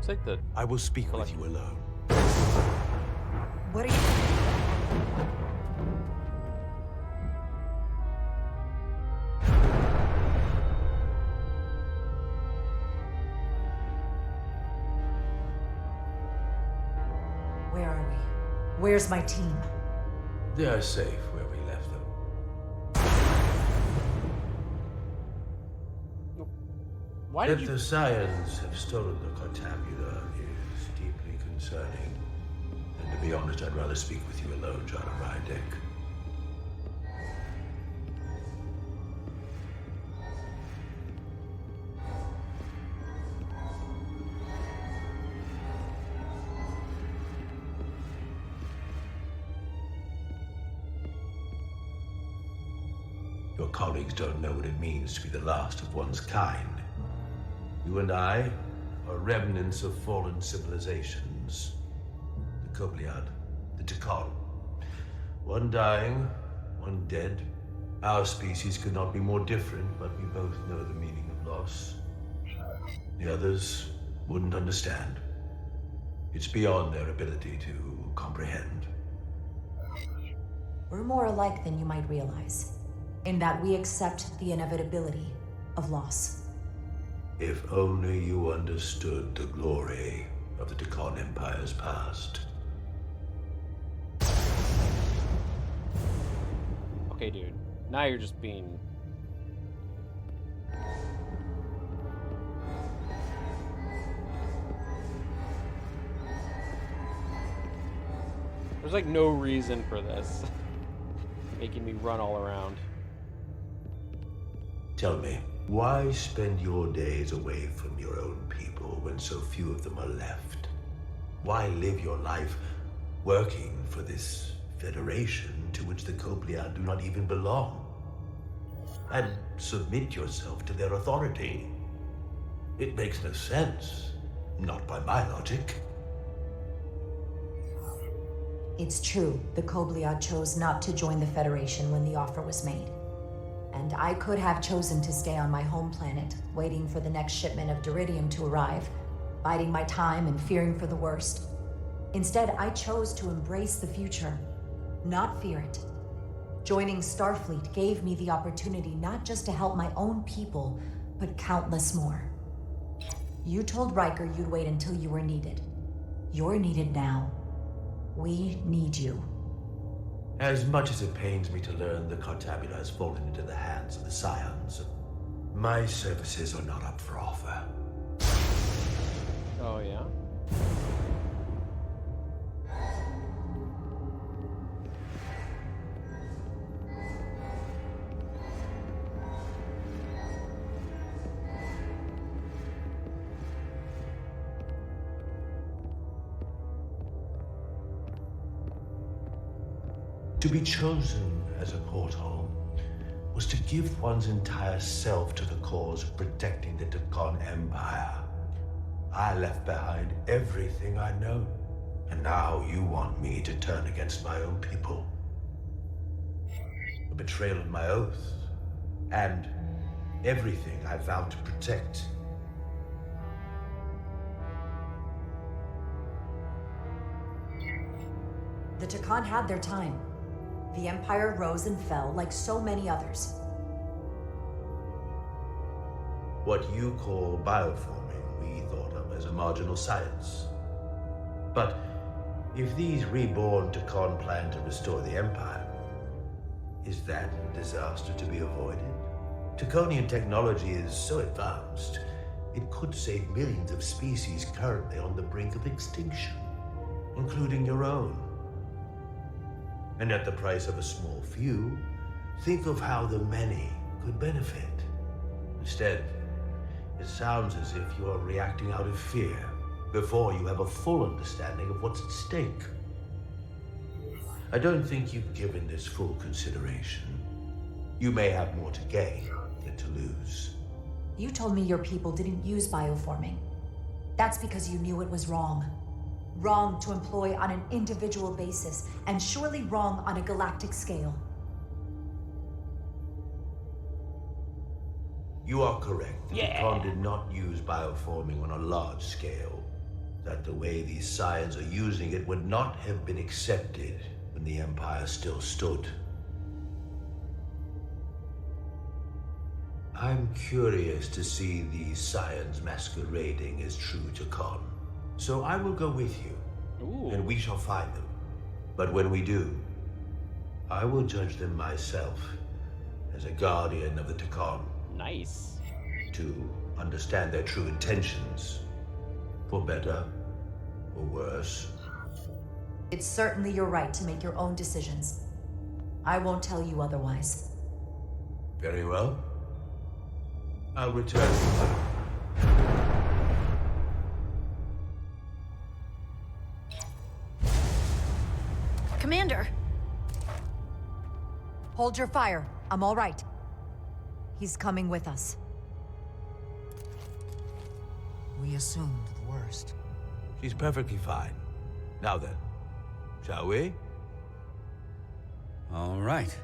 Looks like the... I will speak with you alone. What are you... Where are we? Where's my team? They are safe where we left them. Why That did you... the Scions have stolen the Cartabula is deeply concerning. And to be honest, I'd rather speak with you alone, John Rydick. Your colleagues don't know what it means to be the last of one's kind. You and I are remnants of fallen civilizations. The Kobliad, the Tekon. One dying, one dead. Our species could not be more different, but we both know the meaning of loss. The others wouldn't understand. It's beyond their ability to comprehend. We're more alike than you might realize, in that we accept the inevitability of loss. If only you understood the glory of the Tekon Empire's past. Okay, dude. Now you're just being... There's like no reason for this. Making me run all around. Tell me, why spend your days away from your own people when so few of them are left? Why live your life working for this federation to which the Kobliad do not even belong? And submit yourself to their authority? It makes no sense. Not by my logic. It's true, the Kobliad chose not to join the Federation when the offer was made. And I could have chosen to stay on my home planet, waiting for the next shipment of Duridium to arrive, biding my time and fearing for the worst. Instead, I chose to embrace the future, not fear it. Joining Starfleet gave me the opportunity not just to help my own people, but countless more. You told Riker you'd wait until you were needed. You're needed now. We need you. As much as it pains me to learn the Cartabula has fallen into the hands of the Scions, my services are not up for offer. Oh, yeah? To be chosen as a porthole was to give one's entire self to the cause of protecting the Tekon Empire. I left behind everything I know, and now you want me to turn against my own people. A betrayal of my oath, and everything I vowed to protect. The Tekon had their time. The Empire rose and fell like so many others. What you call bioforming, we thought of as a marginal science. But if these reborn Tekon plan to restore the Empire, is that a disaster to be avoided? Tekonian technology is so advanced, it could save millions of species currently on the brink of extinction, including your own. And at the price of a small few, think of how the many could benefit. Instead, it sounds as if you're reacting out of fear before you have a full understanding of what's at stake. I don't think you've given this full consideration. You may have more to gain than to lose. You told me your people didn't use bioforming. That's because you knew it was wrong. Wrong to employ on an individual basis, and surely wrong on a galactic scale. You are correct. The Tekon did not use bioforming on a large scale. that the way these scions are using it would not have been accepted when the Empire still stood. I'm curious to see these scions masquerading as true Takon. So I will go with you, and we shall find them. But when we do, I will judge them myself as a guardian of the Takon. Nice. To understand their true intentions, for better or worse. It's certainly your right to make your own decisions. I won't tell you otherwise. Very well. I'll return. Commander! Hold your fire. I'm all right. He's coming with us. We assumed the worst. She's perfectly fine. Now then, shall we? All right.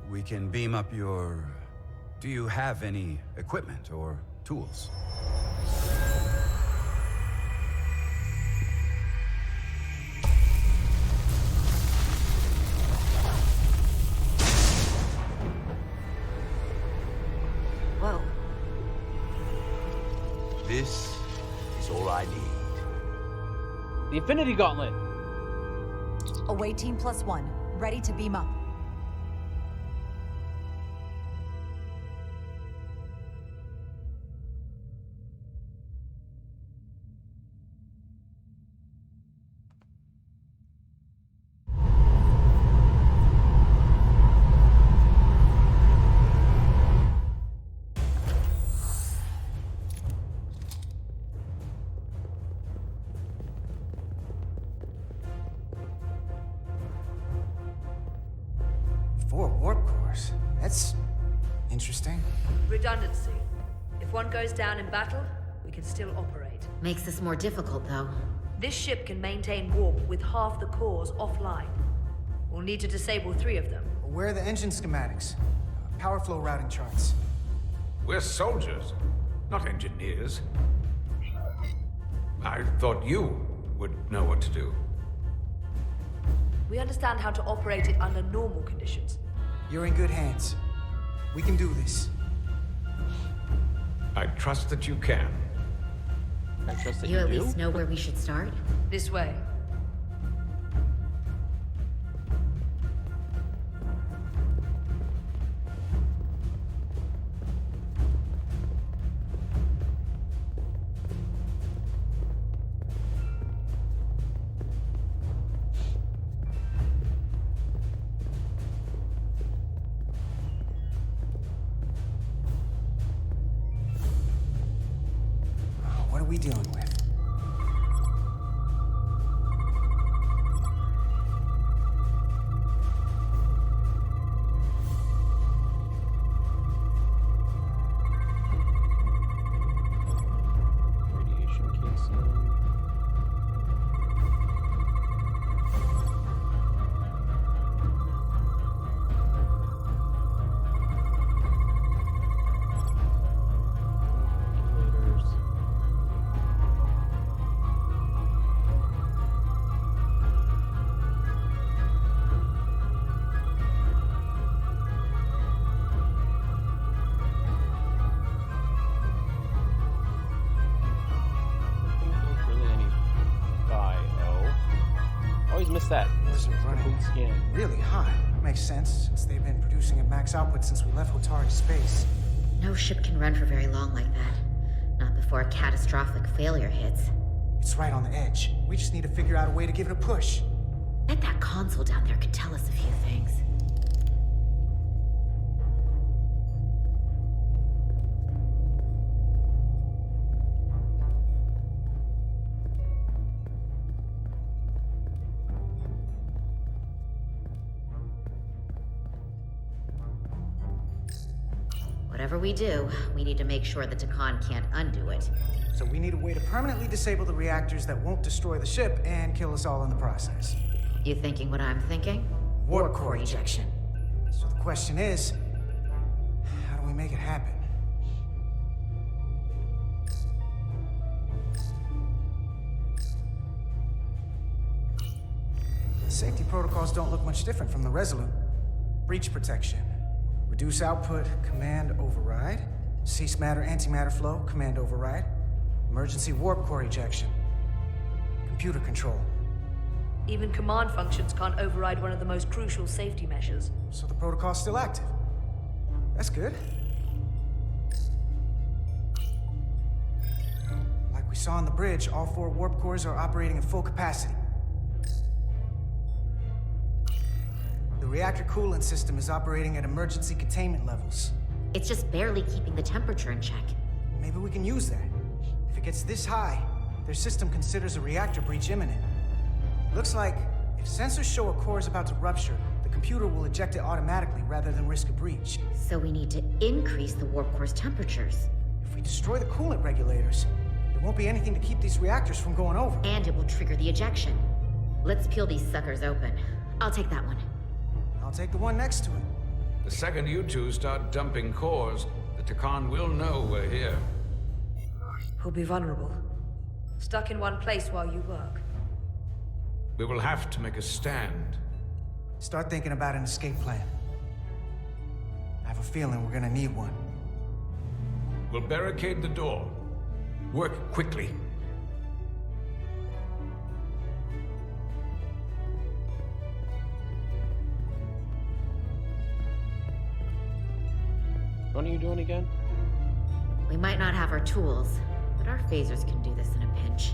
We can beam up your... Do you have any equipment or tools? Whoa. This is all I need. The Infinity Gauntlet. Away team +1. Ready to beam up. For a warp course? That's interesting. Redundancy. If one goes down in battle, we can still operate. Makes this more difficult, though. This ship can maintain warp with half the cores offline. We'll need to disable 3 of them. Where are the engine schematics? Power flow routing charts. We're soldiers, not engineers. I thought you would know what to do. We understand how to operate it under normal conditions. You're in good hands. We can do this. I trust that you can. I trust that You you at do. least know where we should start? This way. What are we dealing with? Radiation casing. Regulators. I don't think there's really any bio. Always miss that. Those are running Complete scan. really high. Makes sense, since they've been producing at max output since we left Hotari space. No ship can run for very long like that. Not before a catastrophic failure hits. It's right on the edge. We just need to figure out a way to give it a push. Bet that console down there could tell us a few things. Whatever we do, we need to make sure the Takon can't undo it. So we need a way to permanently disable the reactors that won't destroy the ship and kill us all in the process. You thinking what I'm thinking? Warp core ejection. So the question is, how do we make it happen? Safety protocols don't look much different from the Resolute. Breach protection. Reduce output, command override. Cease matter, antimatter flow, command override. Emergency warp core ejection. Computer control. Even command functions can't override one of the most crucial safety measures. So the protocol's still active. That's good. Like we saw on the bridge, all 4 warp cores are operating at full capacity. The reactor coolant system is operating at emergency containment levels. It's just barely keeping the temperature in check. Maybe we can use that. If it gets this high, their system considers a reactor breach imminent. Looks like if sensors show a core is about to rupture, the computer will eject it automatically rather than risk a breach. So we need to increase the warp core's temperatures. If we destroy the coolant regulators, there won't be anything to keep these reactors from going over. And it will trigger the ejection. Let's peel these suckers open. I'll take that one. I'll take the one next to it. The second you two start dumping cores, the Takan will know we're here. We'll be vulnerable. Stuck in one place while you work. We will have to make a stand. Start thinking about an escape plan. I have a feeling we're gonna need one. We'll barricade the door. Work quickly. What are you doing again? We might not have our tools, but our phasers can do this in a pinch.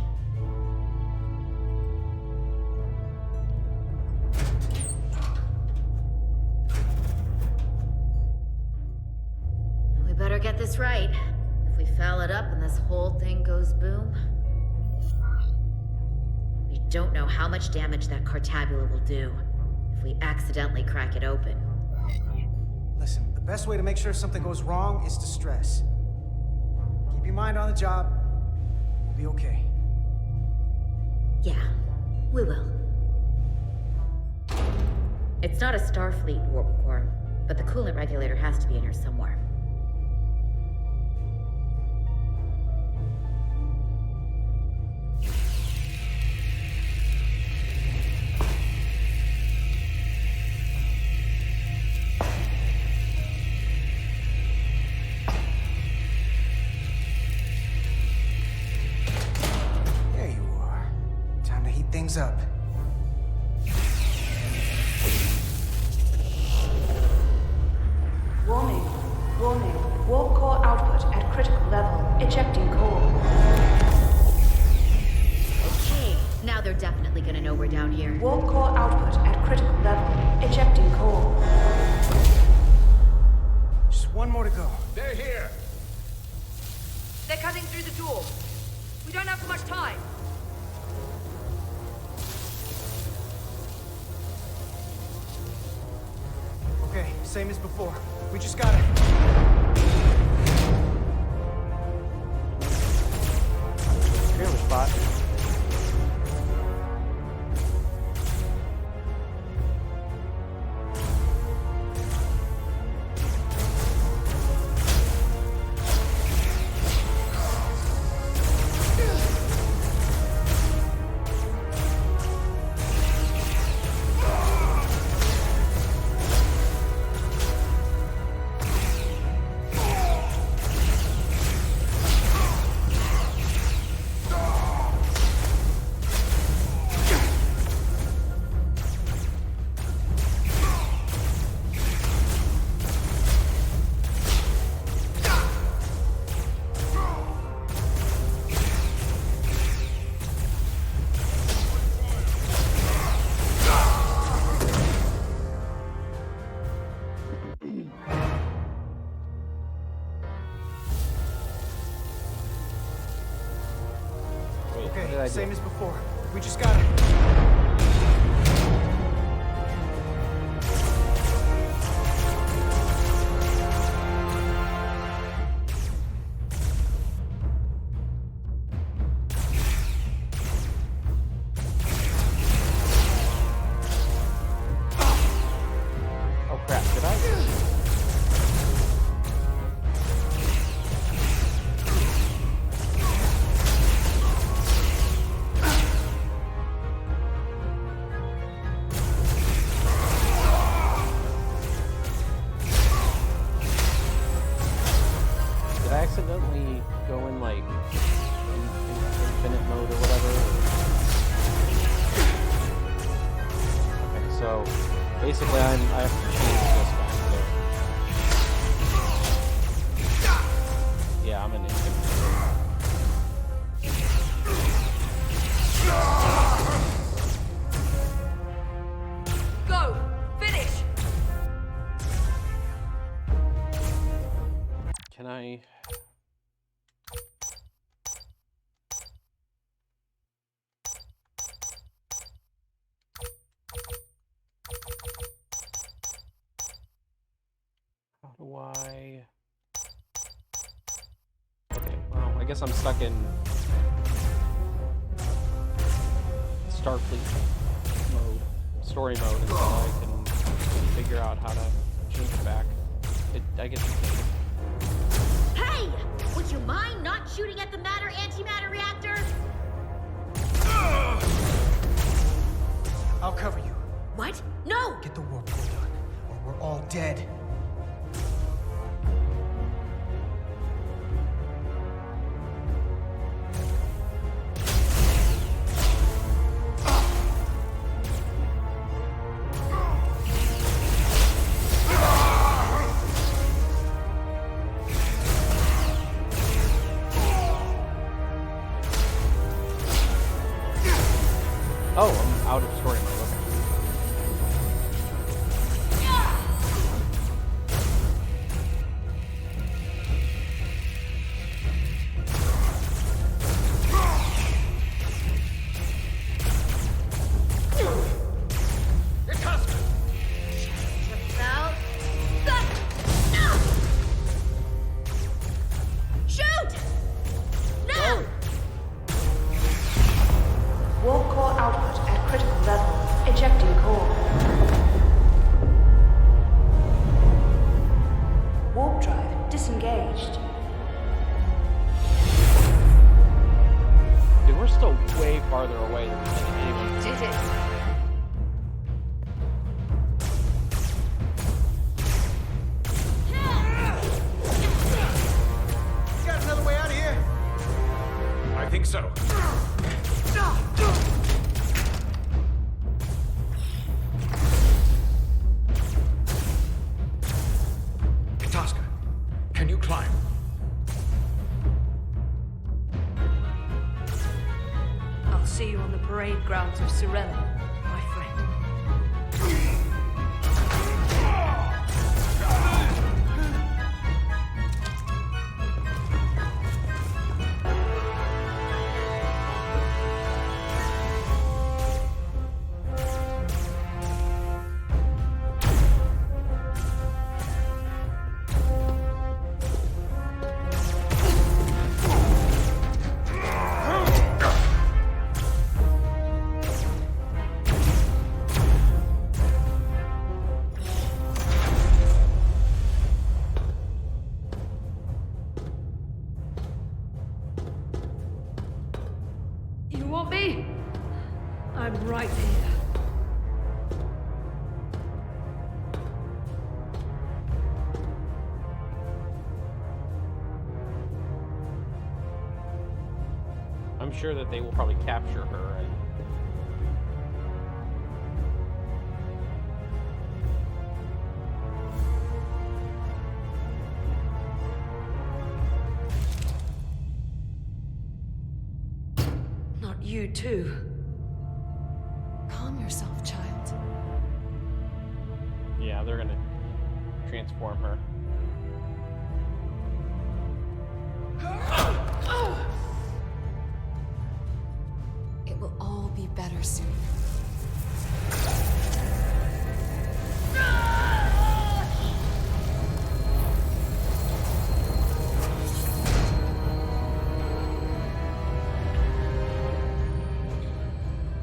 We better get this right. If we foul it up and this whole thing goes boom... We don't know how much damage that cartabula will do if we accidentally crack it open. Listen, the best way to make sure something goes wrong is to stress. Keep your mind on the job. We'll be okay. Yeah, we will. It's not a Starfleet warp core, but the coolant regulator has to be in here somewhere. There you are. Time to heat things up. Warning. Warning. Warp core output at critical level. Ejecting core. Okay, now they're definitely gonna know we're down here. Warp core output at critical level. Ejecting core. Just one more to go. They're here! They're cutting through the door. We don't have much time. Okay, same as before. We just gotta... Trailer spot. Wait, what did I Okay, do? same as before. We just gotta... Oh crap, did I? infinite mode or whatever. Okay, so basically I have to change this back there. Yeah, I'm an infinite mode. Go! Finish! Can I... How do I... Okay, well, I guess I'm stuck in Starfleet mode, story mode, until I can figure out how to change it back. I guess you can. Hey! Would you mind not shooting at the matter-antimatter reactor? I'll cover you. What? No! Get the warp core done, or we're all dead. Oh, I'm out of story mode. Shoot! No! Warp core output at critical level. Ejecting core. Warp drive disengaged. Dude, we're still way farther away than anyone. Did it. You got another way out of here? I think so. Kataska, can you climb? I'll see you on the parade grounds of Sirella, my friend. You want me? I'm right here. I'm sure that they will probably capture her and Not you too. Calm yourself, child. yeah, they're gonna transform her. It will all be better soon.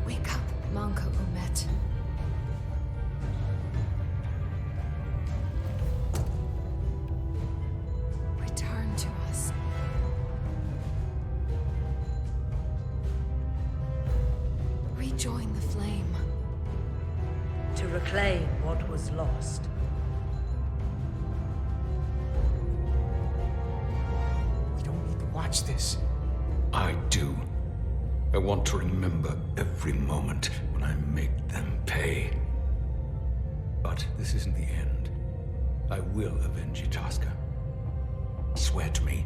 Wake up, Manka Umet. Return to us. Rejoin the flame. To reclaim what was lost. We don't need to watch this. I do. I want to remember every moment when I make them pay. But this isn't the end. I will avenge Itasca. Swear to me,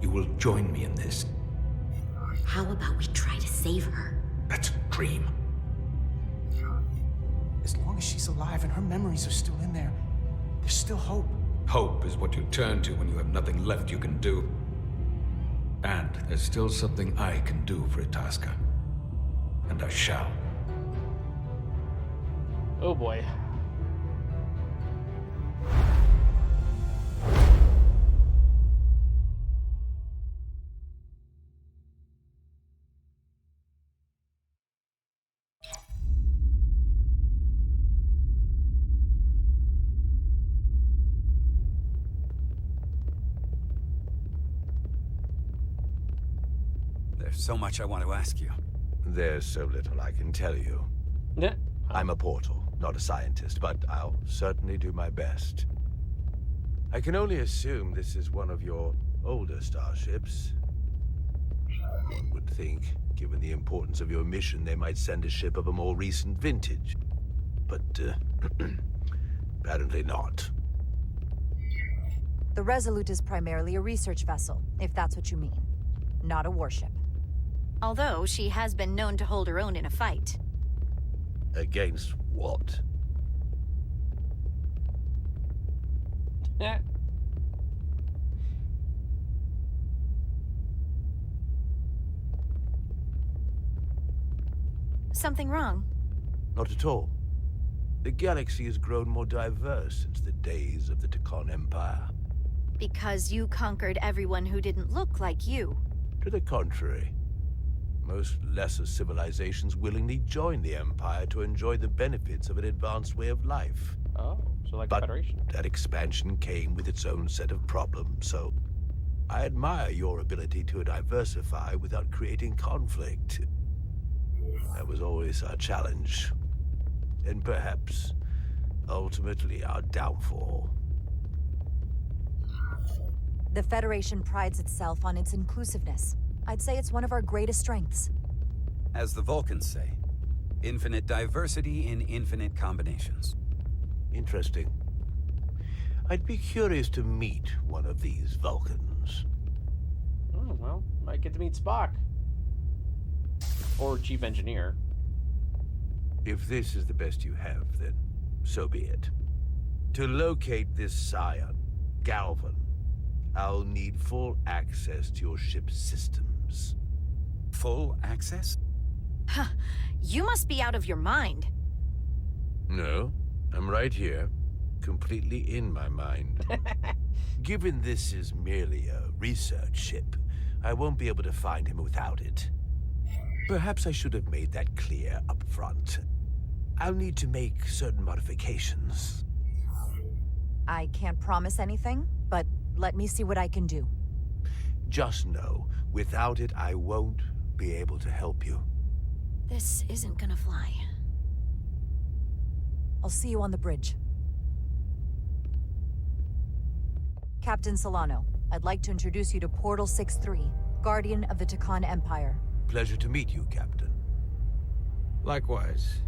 you will join me in this. How about we try to save her? That's a dream. As long as she's alive and her memories are still in there, there's still hope. Hope is what you turn to when you have nothing left you can do. And there's still something I can do for Itasca. And I shall. Oh boy. There's so much I want to ask you. There's so little I can tell you. Yeah. I'm a portal, not a scientist, but I'll certainly do my best. I can only assume this is one of your older starships. One would think, given the importance of your mission, they might send a ship of a more recent vintage. But, apparently not. The Resolute is primarily a research vessel, if that's what you mean. Not a warship. Although she has been known to hold her own in a fight. Against what? Yeah. Something wrong? Not at all. The galaxy has grown more diverse since the days of the Tacon Empire. Because you conquered everyone who didn't look like you. To the contrary. Most lesser civilizations willingly join the Empire to enjoy the benefits of an advanced way of life. Oh, so like a But Federation. that expansion came with its own set of problems, so I admire your ability to diversify without creating conflict. That was always our challenge, and perhaps, ultimately, our downfall. The Federation prides itself on its inclusiveness. I'd say it's one of our greatest strengths. As the Vulcans say, infinite diversity in infinite combinations. Interesting. I'd be curious to meet one of these Vulcans. Oh, well, might get to meet Spock. Or Chief Engineer. If this is the best you have, then so be it. To locate this scion, Galvan, I'll need full access to your ship's systems. Full access? Huh. You must be out of your mind. No, I'm right here, completely in my mind. Given this is merely a research ship, I won't be able to find him without it. Perhaps I should have made that clear up front. I'll need to make certain modifications. I can't promise anything, but let me see what I can do. Just know, without it, I won't be able to help you. This isn't gonna fly. I'll see you on the bridge. Captain Solano, I'd like to introduce you to Portal 6-3, Guardian of the Tacon Empire. Pleasure to meet you, Captain. Likewise.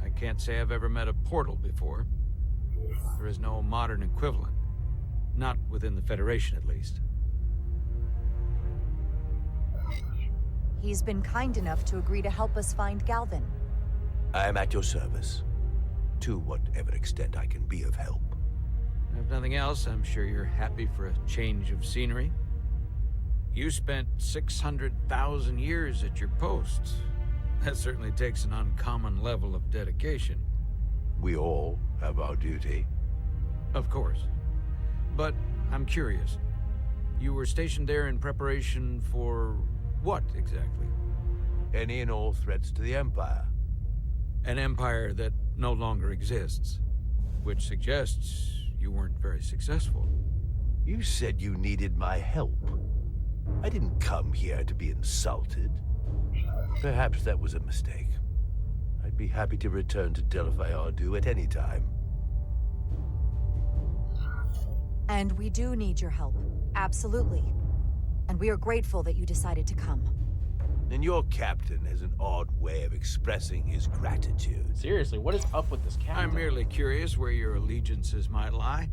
I can't say I've ever met a portal before. There is no modern equivalent. Not within the Federation, at least. He's been kind enough to agree to help us find Galvan. I am at your service, to whatever extent I can be of help. If nothing else, I'm sure you're happy for a change of scenery. You spent 600,000 years at your post. That certainly takes an uncommon level of dedication. We all have our duty. Of course. But I'm curious. You were stationed there in preparation for what exactly? Any and all threats to the Empire. An empire that no longer exists, which suggests you weren't very successful. You said you needed my help. I didn't come here to be insulted. Perhaps that was a mistake. I'd be happy to return to Delphi Ardu at any time. And we do need your help. Absolutely. And we are grateful that you decided to come. And your captain has an odd way of expressing his gratitude. Seriously, what is up with this captain? I'm merely curious where your allegiances might lie.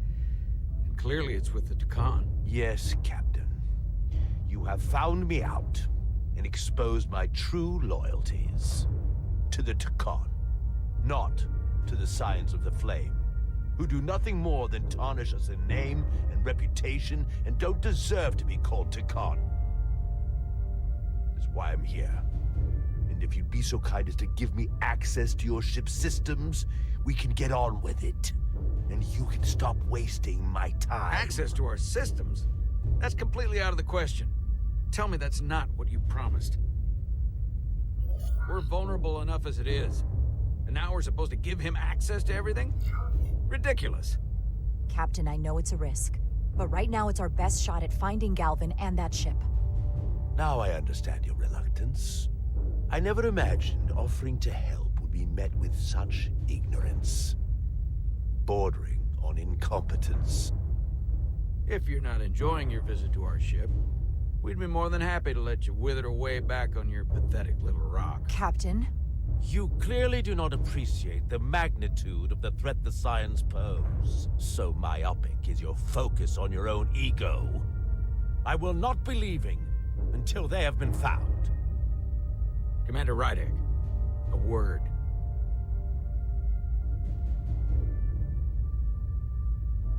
And clearly it's with the Takan. Yes, Captain. You have found me out and exposed my true loyalties. To the Takan, not to the Scions of the Flame, who do nothing more than tarnish us in name and reputation and don't deserve to be called Takan. That's why I'm here. And if you'd be so kind as to give me access to your ship's systems, we can get on with it. And you can stop wasting my time. Access to our systems? That's completely out of the question. Tell me that's not what you promised. We're vulnerable enough as it is. And now we're supposed to give him access to everything? Ridiculous. Captain, I know it's a risk, but right now it's our best shot at finding Galvin and that ship. Now I understand your reluctance. I never imagined offering to help would be met with such ignorance. Bordering on incompetence. If you're not enjoying your visit to our ship, we'd be more than happy to let you wither away back on your pathetic little rock. Captain? You clearly do not appreciate the magnitude of the threat the Scions pose. So myopic is your focus on your own ego. I will not be leaving until they have been found. Commander Rydek, a word.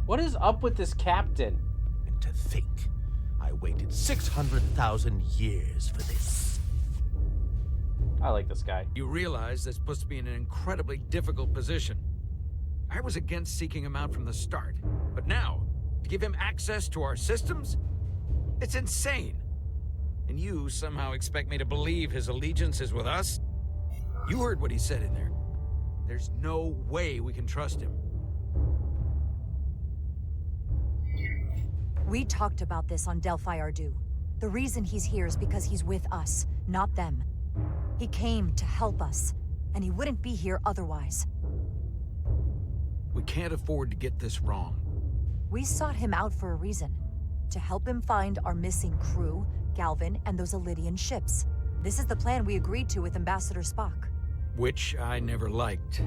What is up with this captain? And to think, I waited 600,000 years for this. I like this guy. You realize that's supposed to be in an incredibly difficult position. I was against seeking him out from the start, but now, to give him access to our systems? It's insane. And you somehow expect me to believe his allegiance is with us? You heard what he said in there. There's no way we can trust him. We talked about this on Delphi Ardu. The reason he's here is because he's with us, not them. He came to help us, and he wouldn't be here otherwise. We can't afford to get this wrong. We sought him out for a reason. To help him find our missing crew, Galvin, and those Elydian ships. This is the plan we agreed to with Ambassador Spock. Which I never liked.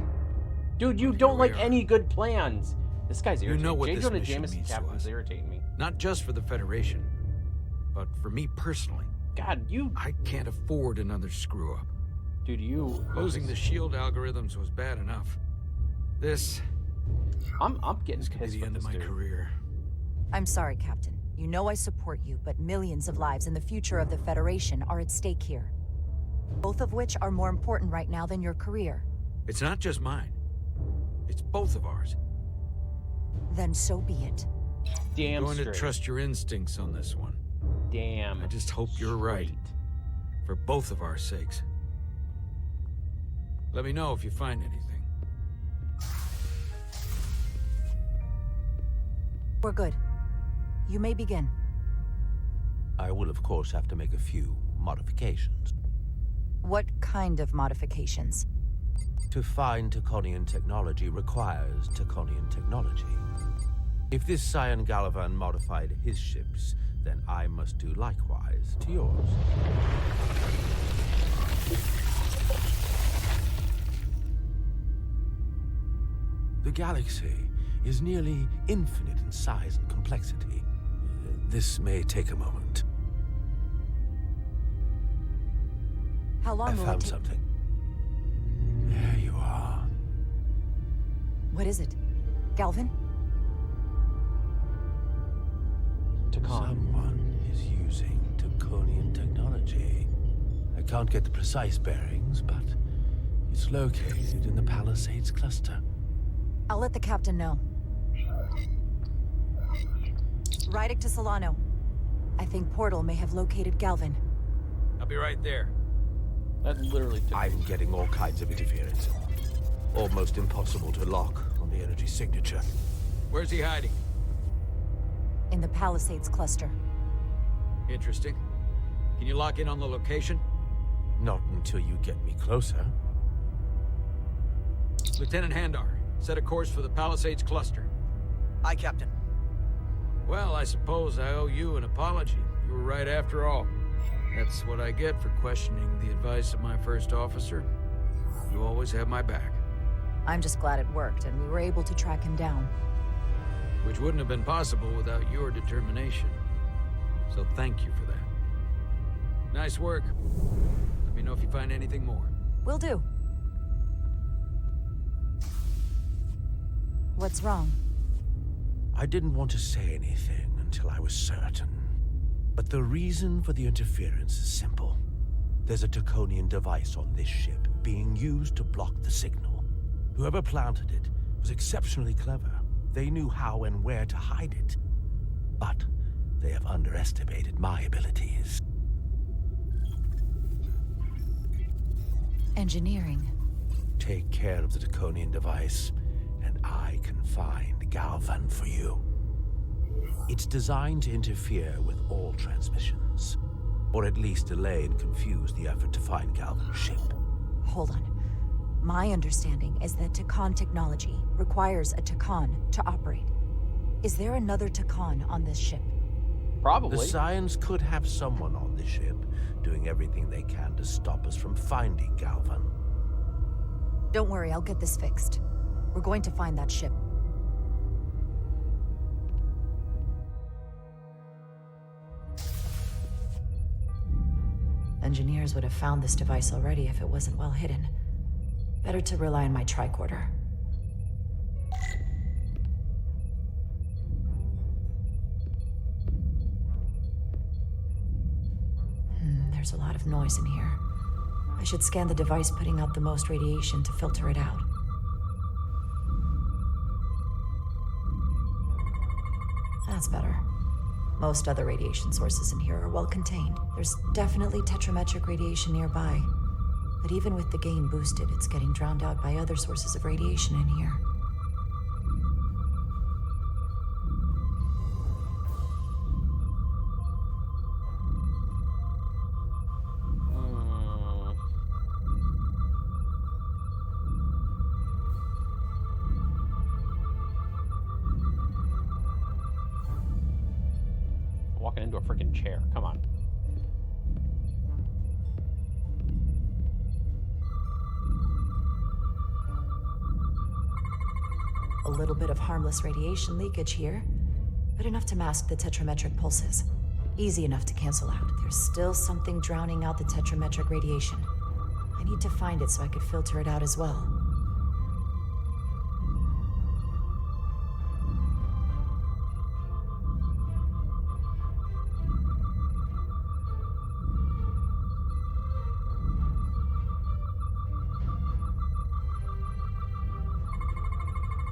Dude, you don't like any good plans. This guy's irritating. You know what J. this Jonah mission Jameson means to captain's us. irritating me. Not just for the Federation, but for me personally. God, you... I can't afford another screw-up. Dude, you... Losing the shield algorithms was bad enough. This... I'm getting This could be pissed the with end of this my dude. career. I'm sorry, Captain. You know I support you, but millions of lives and the future of the Federation are at stake here. Both of which are more important right now than your career. It's not just mine. It's both of ours. Then so be it. Damn I'm going straight. to trust your instincts on this one. Damn I just hope you're right. straight. For both of our sakes. Let me know if you find anything. We're good. You may begin. I will, of course, have to make a few modifications. What kind of modifications? To find Taconian technology requires Taconian technology. If this Scion Gallivan modified his ships, then I must do likewise to yours. The galaxy is nearly infinite in size and complexity. This may take a moment. How long I will it found take? something. There you are. What is it? Galvin? Someone is using Taconian technology. I can't get the precise bearings, but it's located in the Palisades cluster. I'll let the captain know. Rydek to Solano. I think Portal may have located Galvin. I'll be right there. That literally took... I'm getting all kinds of interference. Almost impossible to lock on the energy signature. Where's he hiding? In the Palisades cluster. Interesting. Can you lock in on the location? Not until you get me closer. Lieutenant Handar, set a course for the Palisades cluster. Aye, Captain. Well, I suppose I owe you an apology. You were right after all. That's what I get for questioning the advice of my first officer. You always have my back. I'm just glad it worked, and we were able to track him down. Which wouldn't have been possible without your determination. So thank you for that. Nice work. Let me know if you find anything more. Will do. What's wrong? I didn't want to say anything until I was certain. But the reason for the interference is simple. There's a Draconian device on this ship being used to block the signal. Whoever planted it was exceptionally clever. They knew how and where to hide it. But they have underestimated my abilities. Engineering. Take care of the Draconian device, and I can find Galvan for you. It's designed to interfere with all transmissions, or at least delay and confuse the effort to find Galvan's ship. Hold on. My understanding is that Takan technology requires a Takan to operate. Is there another Takan on this ship? Probably. The Scions could have someone on the ship, doing everything they can to stop us from finding Galvan. Don't worry, I'll get this fixed. We're going to find that ship. Engineers would have found this device already if it wasn't well hidden. Better to rely on my tricorder. There's a lot of noise in here. I should scan the device putting out the most radiation to filter it out. That's better. Most other radiation sources in here are well contained. There's definitely tetrametric radiation nearby. But even with the gain boosted, it's getting drowned out by other sources of radiation in here. Walking into a freaking chair. Come on. A little bit of harmless radiation leakage here, but enough to mask the tetrametric pulses. Easy enough to cancel out. There's still something drowning out the tetrametric radiation. I need to find it so I could filter it out as well.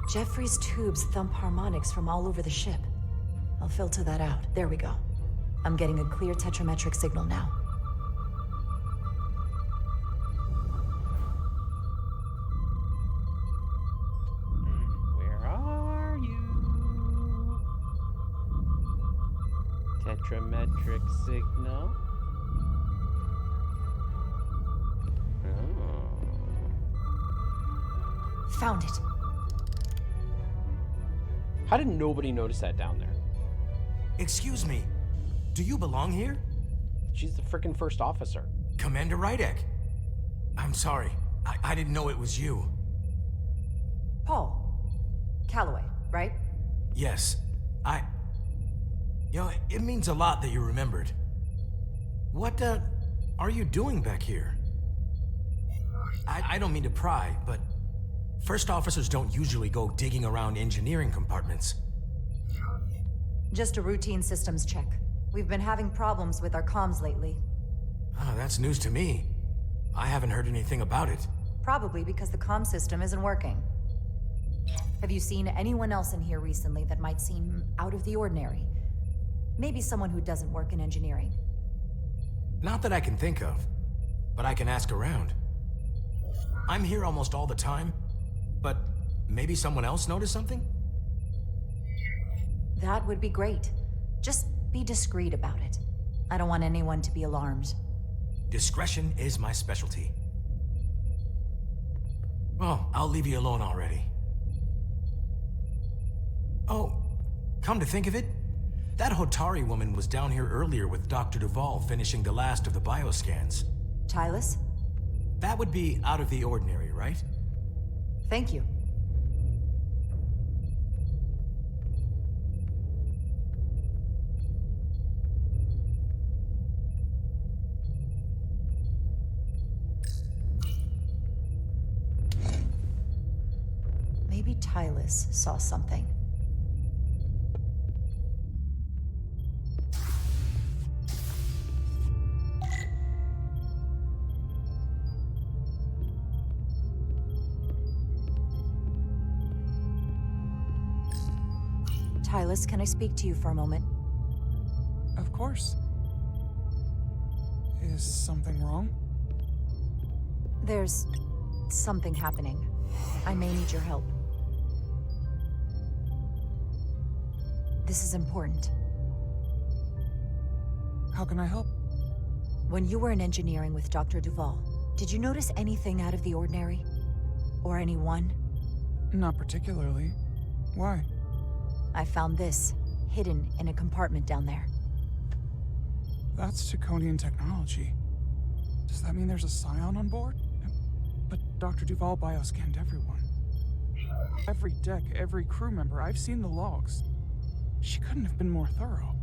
Jeffrey's tubes thump harmonics from all over the ship. I'll filter that out. There we go. I'm getting a clear tetrametric signal now. Where are you? Tetrametric signal. Oh. Found it. How did nobody notice that down there? Excuse me, do you belong here? She's the freaking first officer. Commander Rydek. I'm sorry, I didn't know it was you. Paul. Calloway, right? Yes, You know, it means a lot that you remembered. What, are you doing back here? I don't mean to pry, but first officers don't usually go digging around engineering compartments. Just a routine systems check. We've been having problems with our comms lately. Oh, that's news to me. I haven't heard anything about it. Probably because the comm system isn't working. Have you seen anyone else in here recently that might seem out of the ordinary? Maybe someone who doesn't work in engineering. Not that I can think of, but I can ask around. I'm here almost all the time, but maybe someone else noticed something? That would be great. Just be discreet about it. I don't want anyone to be alarmed. Discretion is my specialty. Well, I'll leave you alone already. Oh, come to think of it, That Hotari woman was down here earlier with Dr. Duvall finishing the last of the bioscans. Tylis? That would be out of the ordinary, right? Thank you. Maybe Tylis saw something. Tylis, can I speak to you for a moment? Of course. Is something wrong? There's something happening. I may need your help. This is important. How can I help? When you were in engineering with Dr. Duvall, did you notice anything out of the ordinary? Or anyone? Not particularly. Why? I found this, hidden in a compartment down there. That's Taconian technology. Does that mean there's a scion on board? But Dr. Duvall bioscanned everyone. Every deck, every crew member, I've seen the logs. She couldn't have been more thorough.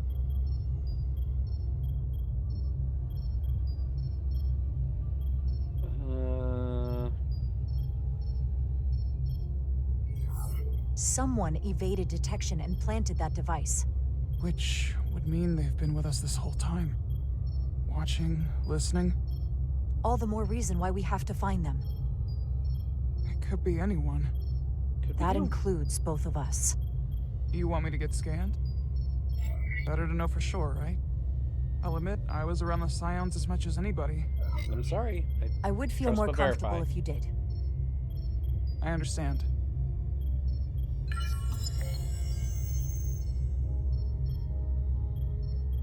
Someone evaded detection and planted that device. Which would mean they've been with us this whole time. Watching, listening. All the more reason why we have to find them. It could be anyone. That includes both of us. You want me to get scanned? Better to know for sure, right? I'll admit, I was around the Scions as much as anybody. I'm sorry. I would feel more comfortable if you did. I understand.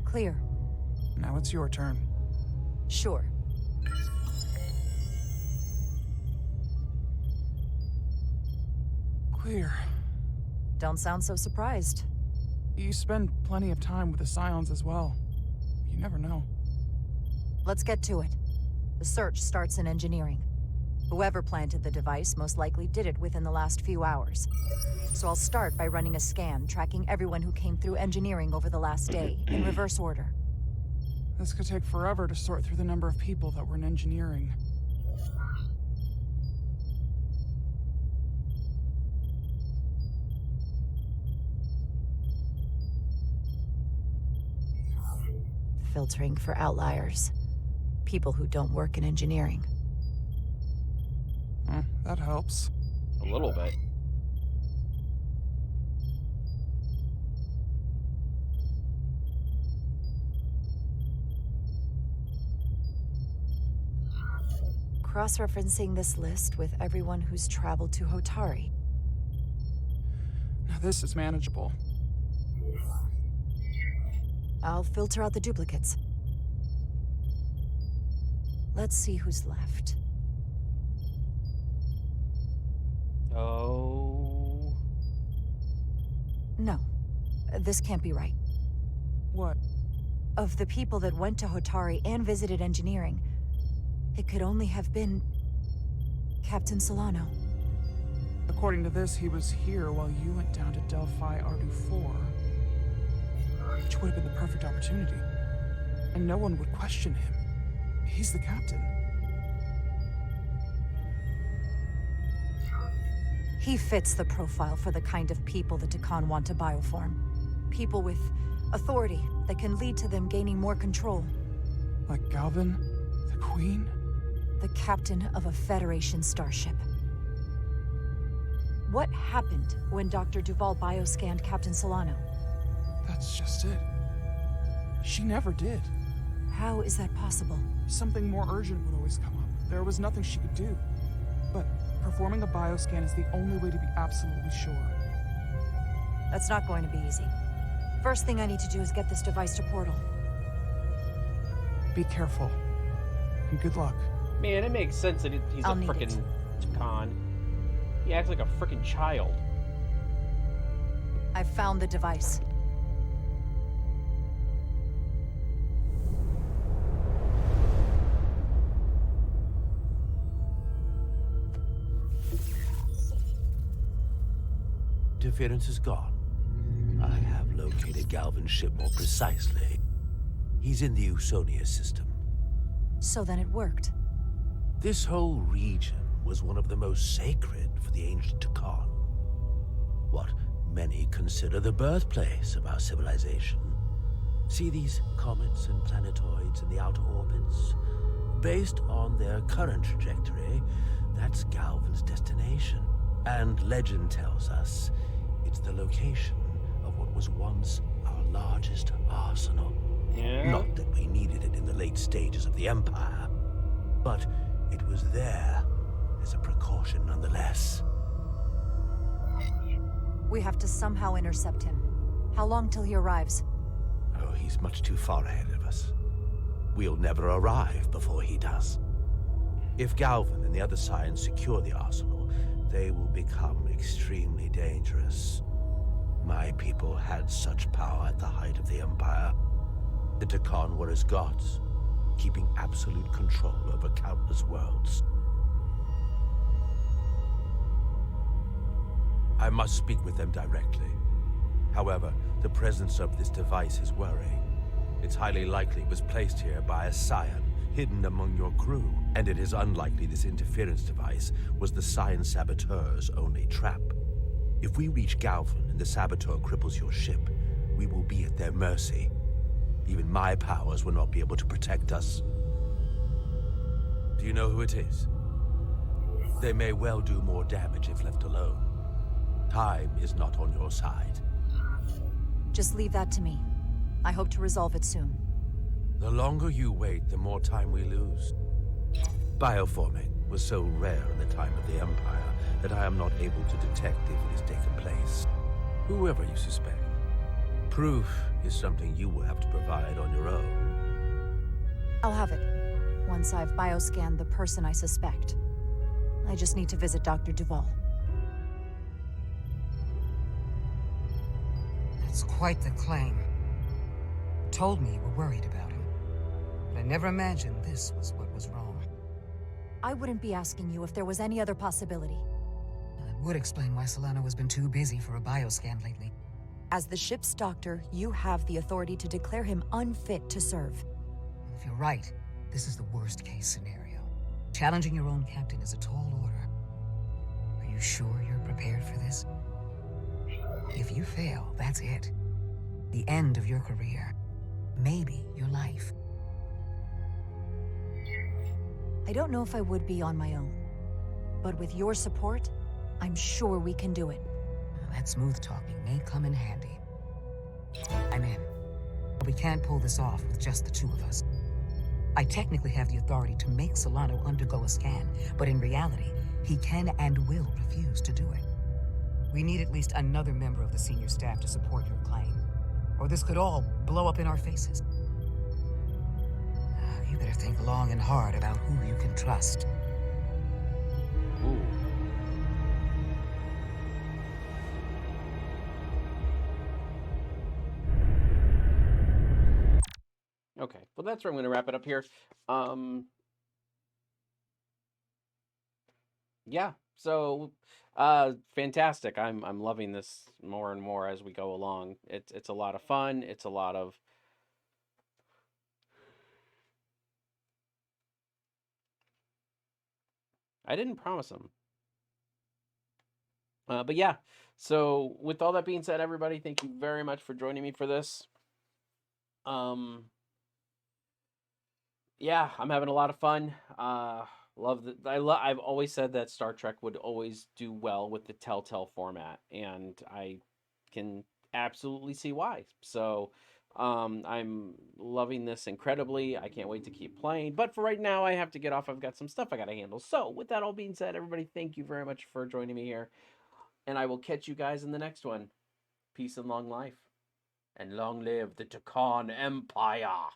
Clear. Now it's your turn. Sure. Clear. Don't sound so surprised. You spend plenty of time with the Scions as well. You never know. Let's get to it. The search starts in engineering. Whoever planted the device most likely did it within the last few hours. So I'll start by running a scan, tracking everyone who came through engineering over the last day, in reverse order. This could take forever to sort through the number of people that were in engineering. Filtering for outliers. People who don't work in engineering. That helps. A little bit. Cross-referencing this list with everyone who's traveled to Hotari. Now this is manageable. I'll filter out the duplicates. Let's see who's left. Oh. No. This can't be right. What? Of the people that went to Hotari and visited engineering, it could only have been Captain Solano. According to this, he was here while you went down to Delphi Ardu 4. Which would have been the perfect opportunity. And no one would question him. He's the captain. He fits the profile for the kind of people the Takan want to bioform. People with authority that can lead to them gaining more control. Like Galvin? The Queen? The captain of a Federation starship. What happened when Dr. Duvall bioscanned Captain Solano? That's just it. She never did. How is that possible? Something more urgent would always come up. There was nothing she could do. But performing a bioscan is the only way to be absolutely sure. That's not going to be easy. First thing I need to do is get this device to Portal. Be careful. And good luck. Man, it makes sense that he's a frickin' Takan. He acts like a frickin' child. I've found the device. interference is gone. I have located Galvin's ship more precisely. He's in the Usonia system. So then it worked. This whole region was one of the most sacred for the ancient Takan. What many consider the birthplace of our civilization. See these comets and planetoids in the outer orbits? Based on their current trajectory, that's Galvin's destination. And legend tells us it's the location of what was once our largest arsenal. Yeah. Not that we needed it in the late stages of the Empire, but it was there as a precaution nonetheless. We have to somehow intercept him. How long till he arrives? Oh, he's much too far ahead of us. We'll never arrive before he does. If Galvin and the other Scions secure the arsenal, they will become extremely dangerous. My people had such power at the height of the Empire. The Takan were as gods, keeping absolute control over countless worlds. I must speak with them directly. However, the presence of this device is worrying. It's highly likely it was placed here by a Scion, hidden among your crew, and it is unlikely this interference device was the Scion saboteur's only trap. If we reach Galvin and the saboteur cripples your ship, we will be at their mercy. Even my powers will not be able to protect us. Do you know who it is? They may well do more damage if left alone. Time is not on your side. Just leave that to me. I hope to resolve it soon. The longer you wait, the more time we lose. Bioforming was so rare in the time of the Empire that I am not able to detect if it has taken place. Whoever you suspect, proof is something you will have to provide on your own. I'll have it, once I've bioscanned the person I suspect. I just need to visit Dr. Duval. That's quite the claim. Told me you were worried about him. But I never imagined this was what was wrong. I wouldn't be asking you if there was any other possibility. That would explain why Solano has been too busy for a bioscan lately. As the ship's doctor, you have the authority to declare him unfit to serve. If you're right, this is the worst-case scenario. Challenging your own captain is a tall order. Are you sure you're prepared for this? If you fail, that's it. The end of your career. Maybe your life. I don't know if I would be on my own. But with your support, I'm sure we can do it. That smooth talking may come in handy. I'm in. But we can't pull this off with just the two of us. I technically have the authority to make Solano undergo a scan, but in reality, he can and will refuse to do it. We need at least another member of the senior staff to support your claim, or this could all blow up in our faces. You better think long and hard about who you can trust. Ooh. Okay, well that's where I'm going to wrap it up here. Yeah, so fantastic. I'm loving this more and more as we go along. It's a lot of fun. It's a lot of I didn't promise him. But yeah, so with all that being said, everybody, thank you very much for joining me for this. Yeah, I'm having a lot of fun. I've always said that Star Trek would always do well with the Telltale format, and I can absolutely see why. So, I'm loving this incredibly. I can't wait to keep playing. But for right now, I have to get off. I've got some stuff I got to handle. So, with that all being said, everybody, thank you very much for joining me here. And I will catch you guys in the next one. Peace and long life. And long live the Takan Empire.